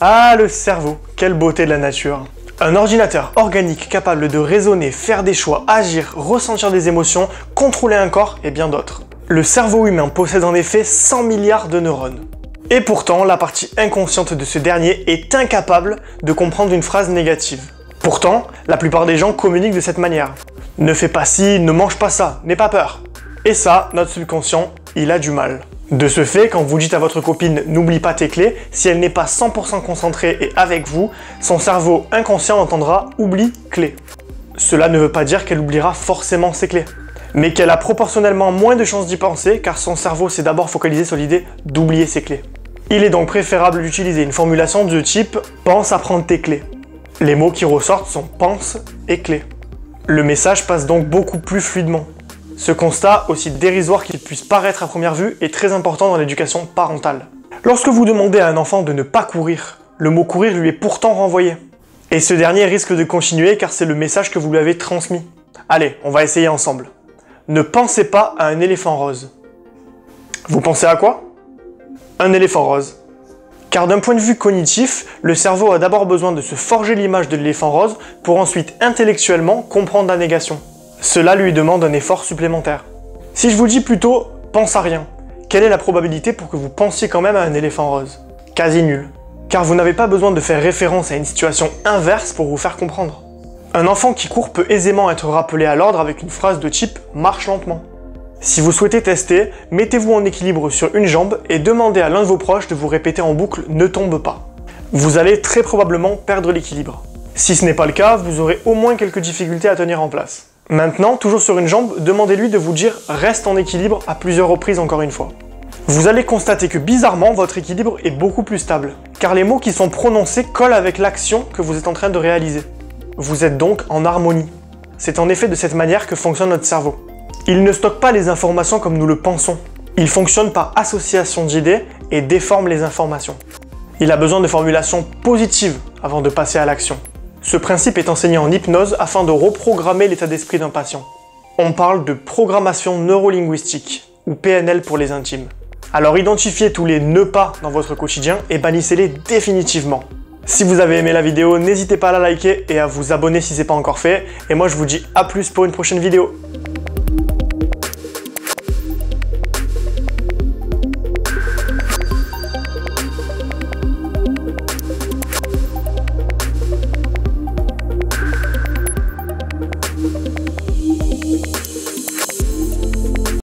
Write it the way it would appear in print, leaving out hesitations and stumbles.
Ah, le cerveau, quelle beauté de la nature. Un ordinateur organique capable de raisonner, faire des choix, agir, ressentir des émotions, contrôler un corps et bien d'autres. Le cerveau humain possède en effet 100 milliards de neurones. Et pourtant, la partie inconsciente de ce dernier est incapable de comprendre une phrase négative. Pourtant, la plupart des gens communiquent de cette manière. Ne fais pas ci, ne mange pas ça, n'aie pas peur. Et ça, notre subconscient, il a du mal. De ce fait, quand vous dites à votre copine « n'oublie pas tes clés », si elle n'est pas 100% concentrée et avec vous, son cerveau inconscient entendra « oublie clés ». Cela ne veut pas dire qu'elle oubliera forcément ses clés, mais qu'elle a proportionnellement moins de chances d'y penser car son cerveau s'est d'abord focalisé sur l'idée d'oublier ses clés. Il est donc préférable d'utiliser une formulation de type « pense à prendre tes clés ». Les mots qui ressortent sont « pense » et « clés ». Le message passe donc beaucoup plus fluidement. Ce constat, aussi dérisoire qu'il puisse paraître à première vue, est très important dans l'éducation parentale. Lorsque vous demandez à un enfant de ne pas courir, le mot courir lui est pourtant renvoyé. Et ce dernier risque de continuer car c'est le message que vous lui avez transmis. Allez, on va essayer ensemble. Ne pensez pas à un éléphant rose. Vous pensez à quoi? Un éléphant rose. Car d'un point de vue cognitif, le cerveau a d'abord besoin de se forger l'image de l'éléphant rose pour ensuite intellectuellement comprendre la négation. Cela lui demande un effort supplémentaire. Si je vous dis plutôt « pense à rien », quelle est la probabilité pour que vous pensiez quand même à un éléphant rose? Quasi nulle. Car vous n'avez pas besoin de faire référence à une situation inverse pour vous faire comprendre. Un enfant qui court peut aisément être rappelé à l'ordre avec une phrase de type « marche lentement ». Si vous souhaitez tester, mettez-vous en équilibre sur une jambe et demandez à l'un de vos proches de vous répéter en boucle « ne tombe pas ». Vous allez très probablement perdre l'équilibre. Si ce n'est pas le cas, vous aurez au moins quelques difficultés à tenir en place. Maintenant, toujours sur une jambe, demandez-lui de vous dire « reste en équilibre » à plusieurs reprises encore une fois. Vous allez constater que bizarrement, votre équilibre est beaucoup plus stable, car les mots qui sont prononcés collent avec l'action que vous êtes en train de réaliser. Vous êtes donc en harmonie. C'est en effet de cette manière que fonctionne notre cerveau. Il ne stocke pas les informations comme nous le pensons. Il fonctionne par association d'idées et déforme les informations. Il a besoin de formulations positives avant de passer à l'action. Ce principe est enseigné en hypnose afin de reprogrammer l'état d'esprit d'un patient. On parle de programmation neurolinguistique, ou PNL pour les intimes. Alors identifiez tous les ne pas dans votre quotidien et bannissez-les définitivement. Si vous avez aimé la vidéo, n'hésitez pas à la liker et à vous abonner si ce n'est pas encore fait. Et moi je vous dis à plus pour une prochaine vidéo.